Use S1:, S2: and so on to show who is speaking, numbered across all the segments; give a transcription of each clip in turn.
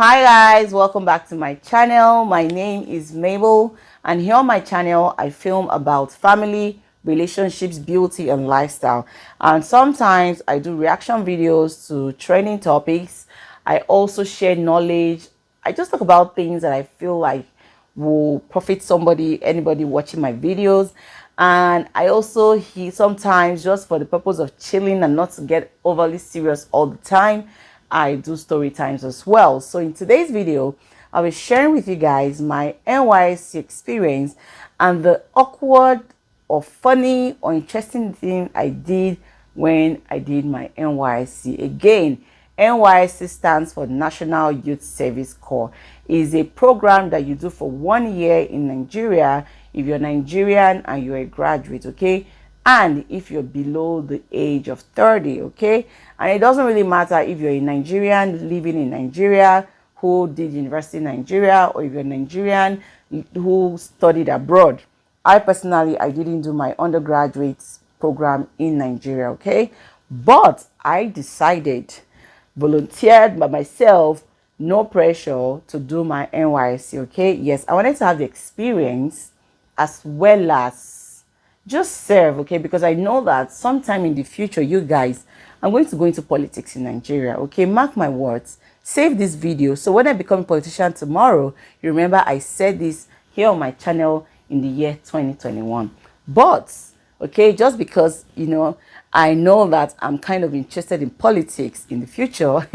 S1: Hi guys, welcome back to my channel. My name is Mabel, and here on my channel I film about family, relationships, beauty and lifestyle. And sometimes I do reaction videos to trending topics. I also share knowledge. I just talk about things that I feel like will profit anybody watching my videos. And I also sometimes, just for the purpose of chilling and not to get overly serious all the time, I do story times as well. So in today's video, I'll be sharing with you guys my NYSC experience and the awkward or funny or interesting thing I did when I did my NYSC. Again, NYSC stands for National Youth Service Corps. It is a program that you do for 1 year in Nigeria if you're Nigerian and you're a graduate, okay? And if you're below the age of 30, okay? And it doesn't really matter if you're a Nigerian living in Nigeria who did university in Nigeria, or if you're Nigerian who studied abroad. I didn't do my undergraduate program in Nigeria, okay? But I volunteered by myself, no pressure, to do my NYSC, okay? Yes, I wanted to have the experience as well as just serve, okay? Because I know that sometime in the future, you guys, I'm going to go into politics in Nigeria, okay? Mark my words. Save this video, so when I become a politician tomorrow, you remember I said this here on my channel in the year 2021. But okay, just because I know that I'm kind of interested in politics in the future,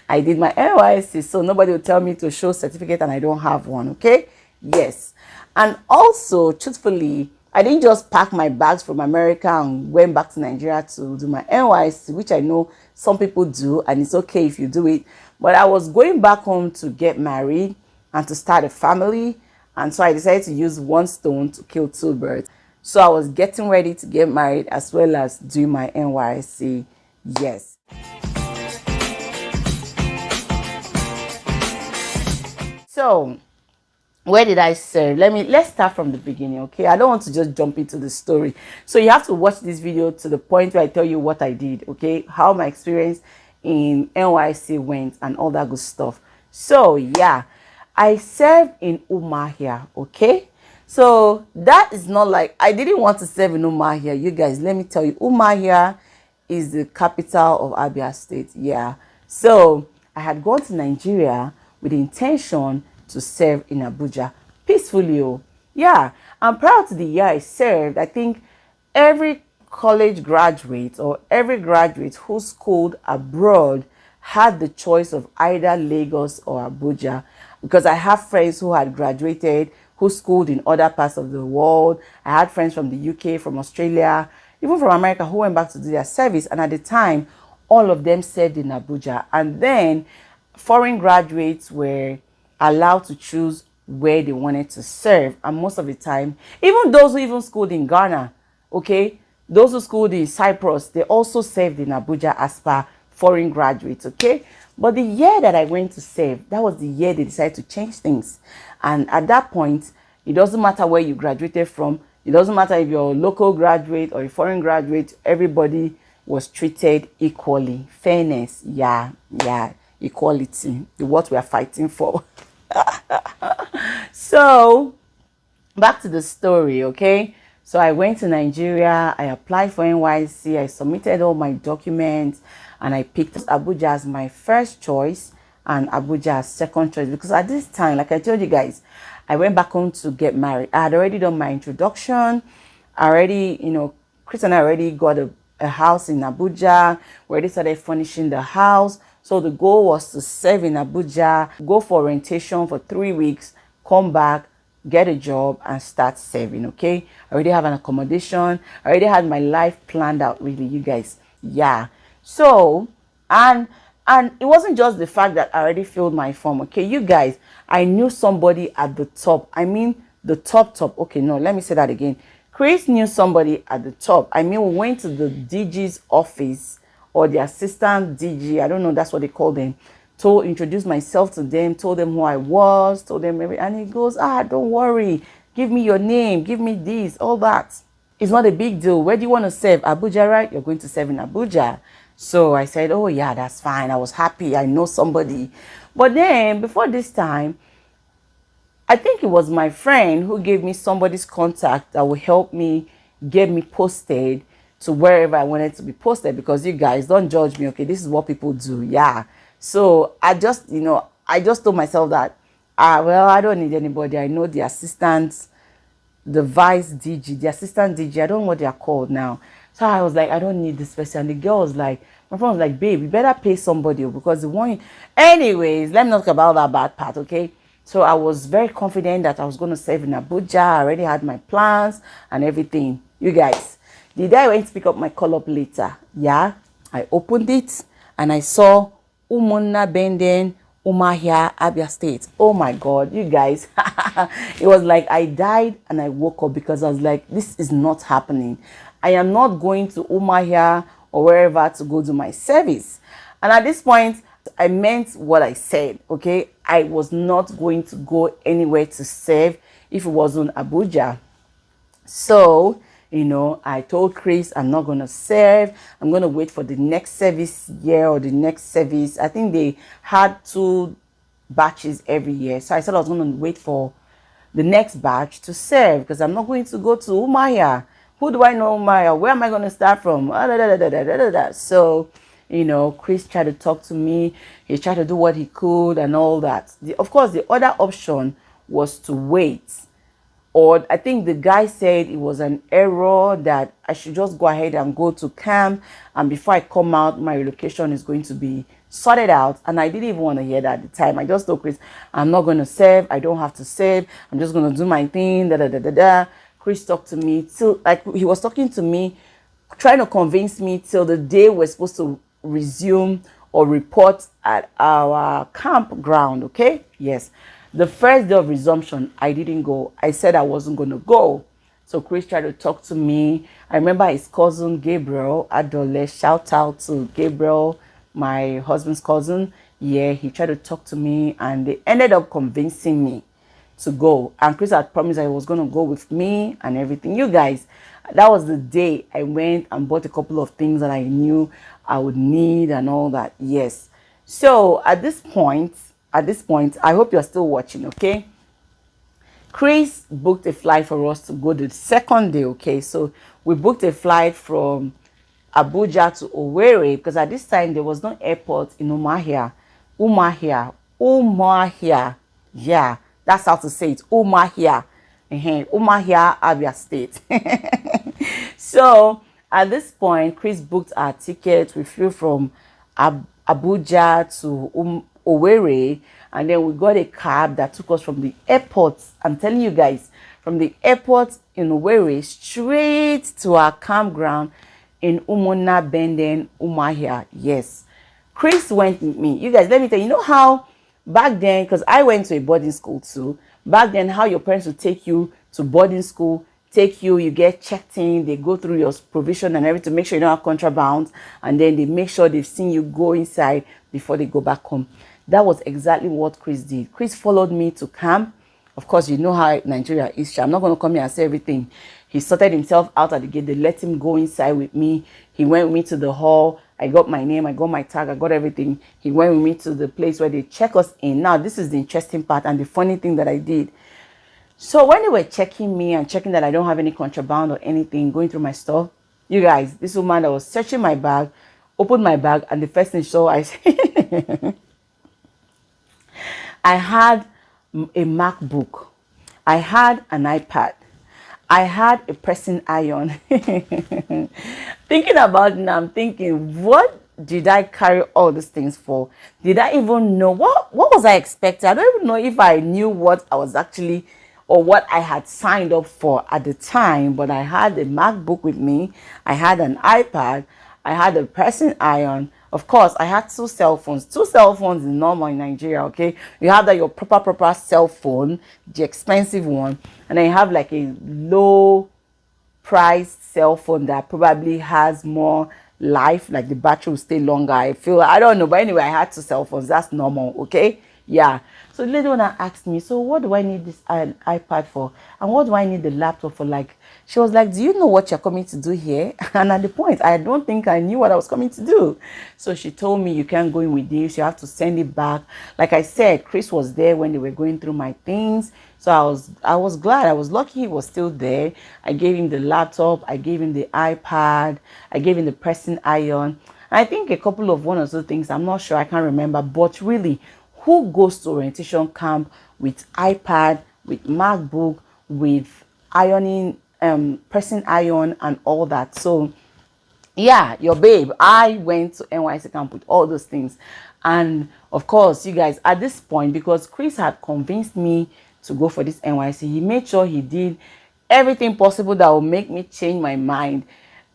S1: I did my NYSC, so nobody will tell me to show certificate and I don't have one, okay? Yes. And also, truthfully, I didn't just pack my bags from America and went back to Nigeria to do my NYSC, which I know some people do, and it's okay if you do it. But I was going back home to get married and to start a family, and so I decided to use one stone to kill two birds. So I was getting ready to get married as well as do my NYSC. Yes. So where did I serve? Let's start from the beginning, okay? I don't want to just jump into the story. So you have to watch this video to the point where I tell you what I did, okay? How my experience in NYSC went and all that good stuff. So yeah, I served in Umuahia, okay? So that is not like, I didn't want to serve in Umuahia. You guys, let me tell you, Umuahia is the capital of Abia State. Yeah. So I had gone to Nigeria with the intention to serve in Abuja peacefully. Oh. Yeah. And prior to the year I served, I think every college graduate or every graduate who schooled abroad had the choice of either Lagos or Abuja, because I have friends who had graduated who schooled in other parts of the world. I had friends from the UK, from Australia, even from America, who went back to do their service. And at the time, all of them served in Abuja. And then foreign graduates were allowed to choose where they wanted to serve. And most of the time, even those who even schooled in Ghana, okay, those who schooled in Cyprus, they also served in Abuja as per foreign graduates, okay? But the year that I went to serve, that was the year they decided to change things. And at that point, it doesn't matter where you graduated from. It doesn't matter if you're a local graduate or a foreign graduate. Everybody was treated equally. Fairness, yeah, equality, what we are fighting for. So, back to the story, okay? So I went to Nigeria, I applied for NYSC, I submitted all my documents, and I picked Abuja as my first choice and Abuja as second choice, because at this time, like I told you guys, I went back home to get married. I had already done my introduction. Chris and I already got a house in Abuja. We already started furnishing the house. So the goal was to serve in Abuja, go for orientation for 3 weeks, come back, get a job and start serving, okay? I already have an accommodation. I already had my life planned out, really, you guys. Yeah. So, and it wasn't just the fact that I already filled my form, okay? You guys, I knew somebody at the top. I mean, the top. Okay, no, let me say that again. Chris knew somebody at the top. I mean, we went to the DG's office, or the assistant DG, I don't know, that's what they call them, to introduce myself to them, told them who I was, told them everything. And he goes, don't worry, give me your name, give me this, all that. It's not a big deal. Where do you want to serve? Abuja, right? You're going to serve in Abuja. So I said, oh yeah, that's fine. I was happy. I know somebody. But then before this time, I think it was my friend who gave me somebody's contact that would help me get me posted to wherever I wanted to be posted, because you guys don't judge me, okay? This is what people do, yeah. So I just, I just told myself that, well, I don't need anybody. I know the assistants, the vice DG, the assistant DG, I don't know what they are called now. So I was like, I don't need this person. And the girl was like, my friend was like, babe, you better pay somebody, because the one. Anyways, let me not talk about that bad part, okay? So I was very confident that I was going to serve in Abuja. I already had my plans and everything. You guys, the day I went to pick up my call up later, yeah, I opened it and I saw Umunna Benden, Umahia, Abia State. Oh my God, you guys. It was like I died and I woke up, because I was like, this is not happening. I am not going to Umahia or wherever to go do my service. And at this point, I meant what I said, okay? I was not going to go anywhere to serve if it wasn't Abuja. So, I told Chris, I'm not going to serve. I'm going to wait for the next service year or the next service. I think they had 2 batches every year. So I said I was going to wait for the next batch to serve, because I'm not going to go to Umaya. Who do I know Umaya? Where am I going to start from? So, Chris tried to talk to me. He tried to do what he could and all that. Of course, the other option was to wait. Or I think the guy said it was an error, that I should just go ahead and go to camp, and before I come out, my relocation is going to be sorted out. And I didn't even want to hear that at the time. I just told Chris, I'm not going to serve. I don't have to serve. I'm just going to do my thing. Chris talked to me till, like, he was talking to me, trying to convince me till the day we're supposed to resume or report at our campground. Okay, yes. The first day of resumption, I didn't go. I said I wasn't going to go. So Chris tried to talk to me. I remember his cousin, Gabriel Adole. Shout out to Gabriel, my husband's cousin. Yeah, he tried to talk to me, and they ended up convincing me to go. And Chris had promised that he was going to go with me and everything. You guys, that was the day I went and bought a couple of things that I knew I would need and all that. Yes. So at this point, I hope you're still watching, okay? Chris booked a flight for us to go the second day, okay? So we booked a flight from Abuja to Owerri, because at this time there was no airport in Umahia. Yeah, that's how to say it. Umahia, Abia State. So at this point, Chris booked our ticket. We flew from Abuja to Owerri, and then we got a cab that took us from the airport. I'm telling you guys, from the airport in Owerri straight to our campground in Umunna Benden, Umahia. Yes, Chris went with me. You guys, let me tell you, you know how back then, because I went to a boarding school too, back then how your parents would take you to boarding school, you get checked in, they go through your provision and everything to make sure you don't have contraband, and then they make sure they've seen you go inside before they go back home. That was exactly what Chris did. Chris followed me to camp. Of course, you know how Nigeria is. I'm not going to come here and say everything. He sorted himself out at the gate. They let him go inside with me. He went with me to the hall. I got my name. I got my tag. I got everything. He went with me to the place where they check us in. Now, this is the interesting part and the funny thing that I did. So when they were checking me and checking that I don't have any contraband or anything, going through my stuff, you guys, this woman that was searching my bag, opened my bag, and the first thing she saw, I had a MacBook. I had an iPad. I had a pressing iron. Thinking about it now, I'm thinking, what did I carry all these things for? Did I even know? What was I expecting? I don't even know if I knew what I was actually, or what I had signed up for at the time. But I had a MacBook with me. I had an iPad. I had a pressing iron. Of course, I had 2 cell phones. 2 cell phones is normal in Nigeria, okay? You have that your proper cell phone, the expensive one, and then you have like a low priced cell phone that probably has more life, like the battery will stay longer. I don't know, but anyway, I had 2 cell phones. That's normal, okay? Yeah. So the lady wanna asked me, so what do I need this iPad for? And what do I need the laptop for? Like, she was like, do you know what you're coming to do here? And at the point, I don't think I knew what I was coming to do. So she told me, you can't go in with this. You have to send it back. Like I said, Chris was there when they were going through my things. So I was glad. I was lucky he was still there. I gave him the laptop. I gave him the iPad. I gave him the pressing iron. I think a couple of one or two things. I'm not sure. I can't remember. But really, who goes to orientation camp with iPad, with MacBook, with ironing, pressing iron and all that? So yeah, your babe, I went to NYSC camp with all those things. And of course, you guys, at this point, because Chris had convinced me to go for this NYSC, he made sure he did everything possible that will make me change my mind.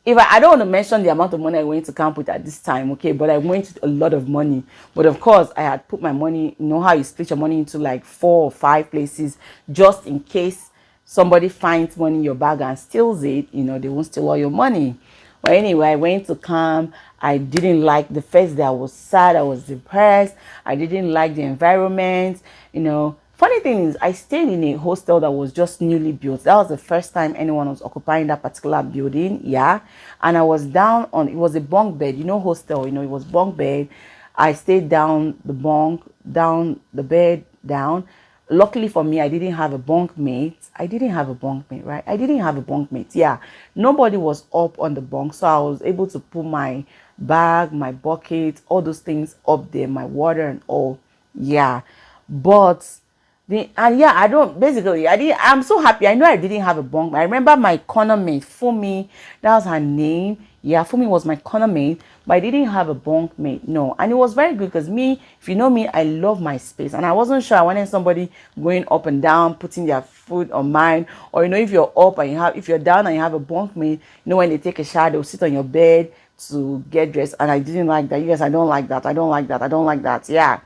S1: If I don't want to mention the amount of money I went to camp with at this time, okay, but I went with a lot of money. But of course, I had put my money, you know how you split your money into like 4 or 5 places, just in case somebody finds money in your bag and steals it, you know, they won't steal all your money. But anyway, I went to camp. I didn't like the first day. I was sad. I was depressed. I didn't like the environment. You know, funny thing is, I stayed in a hostel that was just newly built. That was the first time anyone was occupying that particular building. Yeah. And I was down on, it was a bunk bed, you know, hostel, you know, it was bunk bed. I stayed down the bunk, down the bed, down. Luckily for me, I didn't have a bunk mate. I didn't have a bunk mate, right? I didn't have a bunk mate. Yeah. Nobody was up on the bunk. So I was able to put my bag, my bucket, all those things up there, my water and all. Yeah. But and yeah, I don't basically I'm so happy. I know I didn't have a bunk. I remember my corner mate, Fumi, that was her name. Yeah, Fumi was my corner mate, but I didn't have a bunk mate. No. And it was very good because me, if you know me, I love my space. And I wasn't sure I wanted somebody going up and down, putting their foot on mine. Or you know, if you're up and if you're down and you have a bunk mate, you know, when they take a shower, they'll sit on your bed to get dressed. And I didn't like that. You guys, I don't like that. I don't like that. I don't like that. Yeah.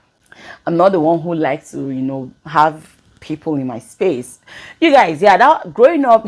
S1: I'm not the one who likes to, you know, have people in my space. You guys, yeah, that growing up,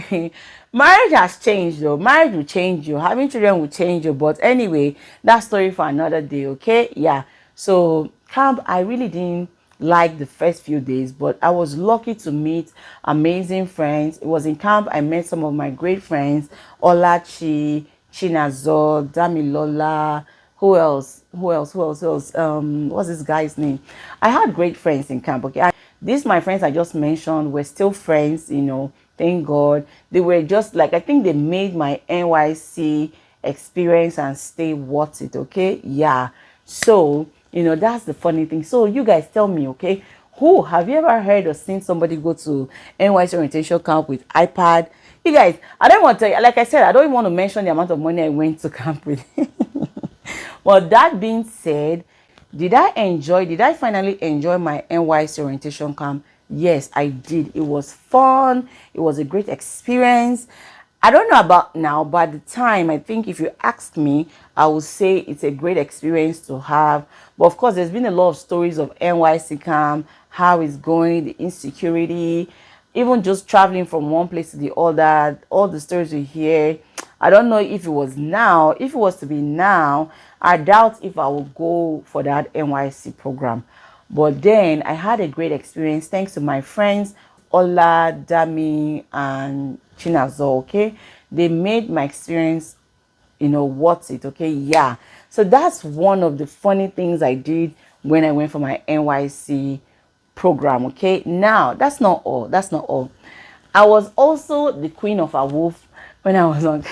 S1: marriage has changed though. Marriage will change you. Having children will change you. But anyway, that story for another day, okay? Yeah. So camp, I really didn't like the first few days, but I was lucky to meet amazing friends. It was in camp I met some of my great friends, Olachi, Chinazo, Damilola, who else? What's this guy's name? I had great friends in camp, okay? These my friends I just mentioned were still friends, you know, thank God. They were just like, I think they made my NYC experience and stay worth it, okay? Yeah. So, you know, that's the funny thing. So you guys tell me, okay? Who have you ever heard or seen somebody go to NYC orientation camp with iPad? You guys, I don't want to tell you, like I said, I don't even want to mention the amount of money I went to camp with. Well, that being said, did I finally enjoy my NYC orientation camp? Yes, I did. It was fun. It was a great experience. I don't know about now, but at the time, I think if you asked me, I would say it's a great experience to have. But of course, there's been a lot of stories of NYC camp, how it's going, the insecurity, even just traveling from one place to the other, all the stories we hear. I don't know if it was now. If it was to be now, I doubt if I will go for that NYC program. But then I had a great experience thanks to my friends, Ola, Dami, and Chinazo, okay? They made my experience, you know, worth it, okay? Yeah. So that's one of the funny things I did when I went for my NYC program, okay? Now, that's not all. That's not all. I was also the queen of a wolf when I was on.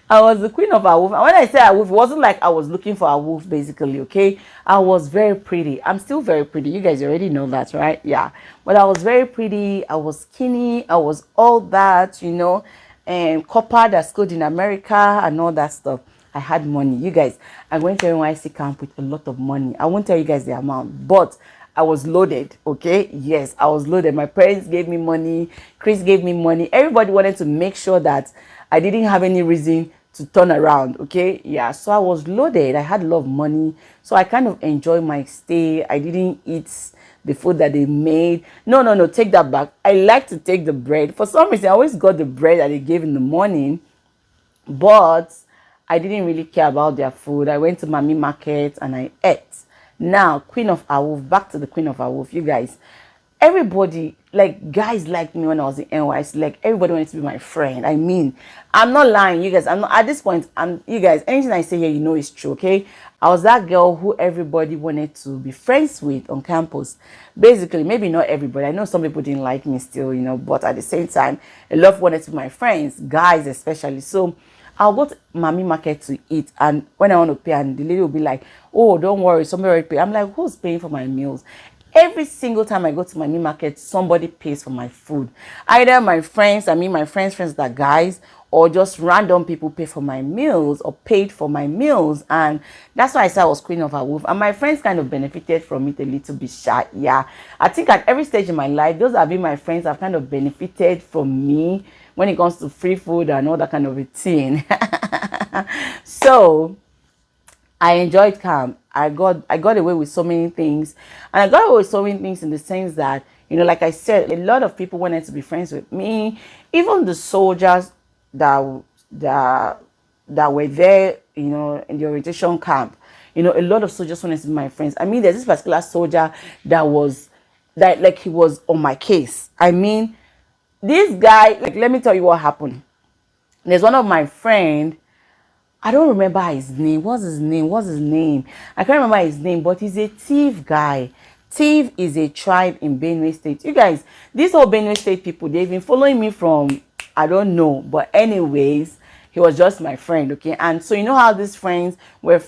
S1: I was the queen of a wolf. And when I say a wolf, it wasn't like I was looking for a wolf, basically, okay? I was very pretty. I'm still very pretty. You guys already know that, right? Yeah. But I was very pretty. I was skinny. I was all that, you know, and copper that's good in America and all that stuff. I had money. You guys, I went to NYC camp with a lot of money. I won't tell you guys the amount, but I was loaded, okay? Yes, I was loaded. My parents gave me money. Chris gave me money. Everybody wanted to make sure that I didn't have any reason to turn around, okay? Yeah, so I was loaded. I had a lot of money. So I kind of enjoyed my stay. I didn't eat the food that they made. No, take that back. I like to take the bread. For some reason, I always got the bread that they gave in the morning, but I didn't really care about their food. I went to Mami Market and I ate. Now, Queen of Awoof, back to the Queen of Awoof, you guys. Everybody, like guys like me when I was in NYSC, like everybody wanted to be my friend. I mean, I'm not lying, you guys. I'm not at this point. You guys, anything I say here, you know it's true, okay? I was that girl who everybody wanted to be friends with on campus. Basically, maybe not everybody. I know some people didn't like me still, you know, but at the same time, a lot wanted to be my friends, guys especially. So I'll go to Mami Market to eat, and when I want to pay, and the lady will be like, "Oh, don't worry, somebody already pay." I'm like, "Who's paying for my meals?" Every single time I go to Mami Market, somebody pays for my food. Either my friends, my friends that are guys, or just random people pay for my meals or paid for my meals. And that's why I said I was Queen of Awoof. And my friends kind of benefited from it a little bit. Yeah, I think at every stage in my life, those that have been my friends have kind of benefited from me when it comes to free food and all that kind of a thing. So I enjoyed camp. I got away with so many things, and I got away with so many things in the sense that, you know, like I said, a lot of people wanted to be friends with me. Even the soldiers that that were there, you know, in the orientation camp, you know, a lot of soldiers wanted to be my friends. I mean, there's this particular soldier that like he was on my case. I mean, this guy, like, let me tell you what happened. There's one of my friend. I don't remember his name. What's his name? I can't remember his name, but he's a thief guy. Thief is a tribe in Benue State. You guys, these whole Benue State people, they've been following me from, I don't know. But anyways, he was just my friend, okay? And so you know how these friends, we're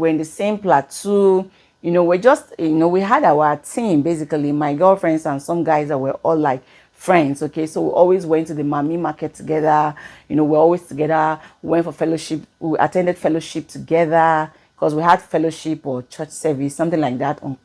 S1: in the same platoon. You know, we're just, you know, we had our team, basically, my girlfriends and some guys that were all like friends, okay? So we always went to the Mami Market together. You know, we're always together. We went for fellowship. We attended fellowship together because we had fellowship or church service, something like that, on,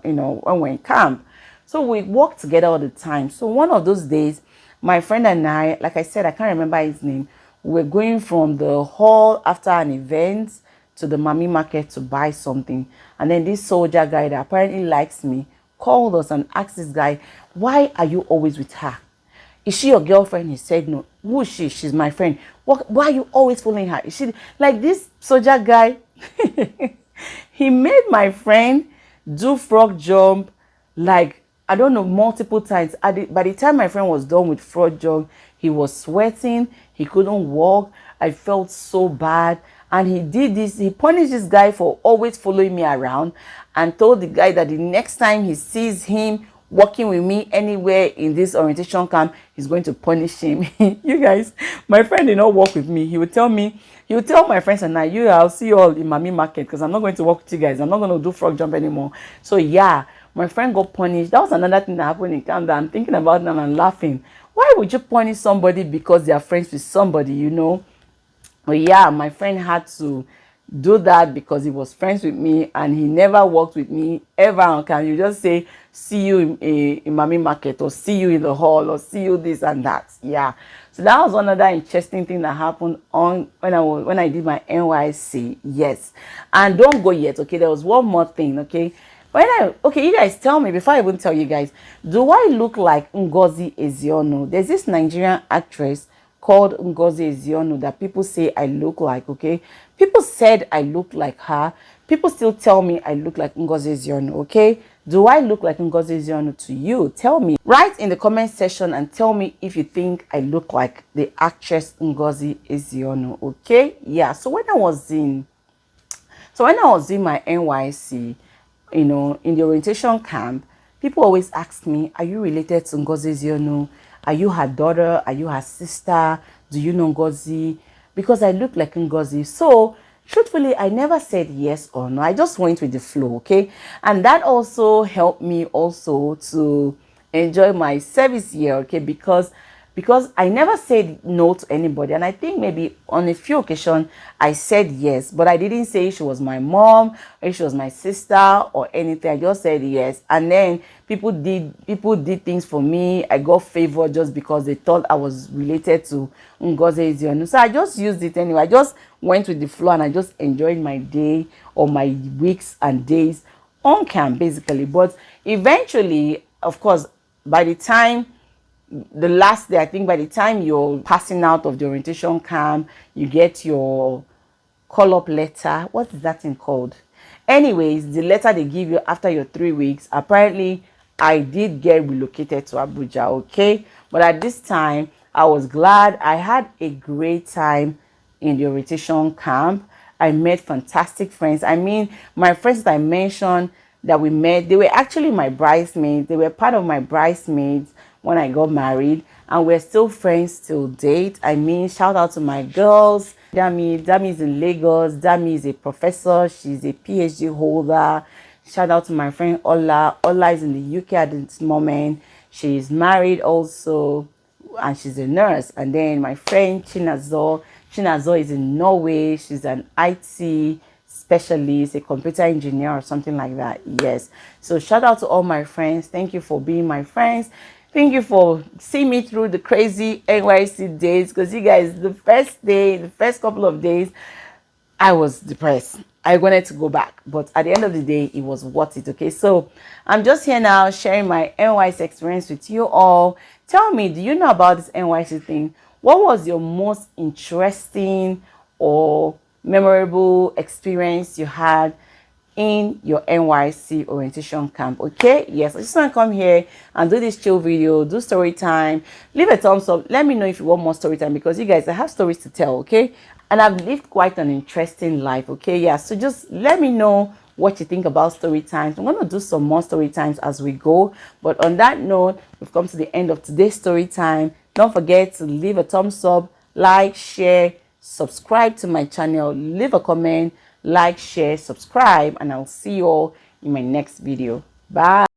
S1: you know, when we're in camp. So we walked together all the time. So one of those days, my friend and I, like I said, I can't remember his name, we were going from the hall after an event to the Mami Market to buy something. And then this soldier guy that apparently likes me called us and asked this guy, "Why are you always with her? Is she your girlfriend?" He said, "No." "Who is she?" "She's my friend." Why are you always following her? Is she like this soldier guy?" He made my friend do frog jump, like, I don't know, multiple times. By the time my friend was done with frog jump, he was sweating. He couldn't walk. I felt so bad. And he did this. He punished this guy for always following me around, and told the guy that the next time he sees him walking with me anywhere in this orientation camp, he's going to punish him. You guys, my friend did not walk with me. He would tell my friends and I'll see you all in Mami Market, because I'm not going to walk with you guys. I'm not going to do frog jump anymore. So yeah, my friend got punished. That was another thing that happened in camp that I'm thinking about now and I'm laughing. Why would you punish somebody because they are friends with somebody, you know? But yeah, my friend had to do that because he was friends with me, and he never worked with me ever. Can you just say, "See you in Mami Market," or "See you in the hall," or "See you this and that"? Yeah. So that was another interesting thing that happened on when I did my NYSC. Yes. And don't go yet, okay? There was one more thing, okay? You guys tell me, before I even tell you guys, do I look like Ngozi Eziono? There's this Nigerian actress called Ngozi Eziono that people say I look like, okay? People said I look like her. People still tell me I look like Ngozi Eziono, okay? Do I look like Ngozi Eziono to you? Tell me. Write in the comment section and tell me if you think I look like the actress Ngozi Eziono, okay? Yeah, so when I was in my NYSC, you know, in the orientation camp, people always ask me, "Are you related to Ngozi Eziono? Are you her daughter? Are you her sister? Do you know Ngozi?" Because I look like Ngozi. So truthfully, I never said yes or no. I just went with the flow, okay? And that also helped me also to enjoy my service year, okay? Because I never said no to anybody. And I think maybe on a few occasions I said yes, but I didn't say she was my mom or she was my sister or anything. I just said yes. And then people did things for me. I got favor just because they thought I was related to Ngozi Eziono. So I just used it anyway. I just went with the flow and I just enjoyed my day or my weeks and days on camp, basically. But eventually, of course, by the time the last day, I think by the time you're passing out of the orientation camp, you get your call-up letter. What is that thing called? Anyways, the letter they give you after your 3 weeks, apparently I did get relocated to Abuja, okay? But at this time, I was glad. I had a great time in the orientation camp. I met fantastic friends. I mean, my friends that I mentioned that we met, they were actually my bridesmaids. They were part of my bridesmaids when I got married, and we're still friends till date. I mean, shout out to my girls. Dami is in Lagos. Dami is a professor. She's a PhD holder. Shout out to my friend Ola. Ola is in the UK at this moment. She's married also, and she's a nurse. And then my friend Chinazo is in Norway. She's an IT specialist, a computer engineer or something like that. Yes. So shout out to all my friends. Thank you for being my friends. Thank you for seeing me through the crazy NYSC days, because you guys, the first couple of days, I was depressed. I wanted to go back, but at the end of the day, it was worth it. Okay, so I'm just here now sharing my NYSC experience with you all. Tell me, do you know about this NYSC thing? What was your most interesting or memorable experience you had in your NYSC orientation camp? Okay, yes, I just want to come here and do this chill video, do story time. Leave a thumbs up. Let me know if you want more story time, because you guys, I have stories to tell. Okay, and I've lived quite an interesting life. Okay, yeah, so just let me know what you think about story times. I'm going to do some more story times as we go, but on that note, we've come to the end of today's story time. Don't forget to leave a thumbs up, like, share, subscribe to my channel, leave a comment, like, share, subscribe, and I'll see you all in my next video. Bye.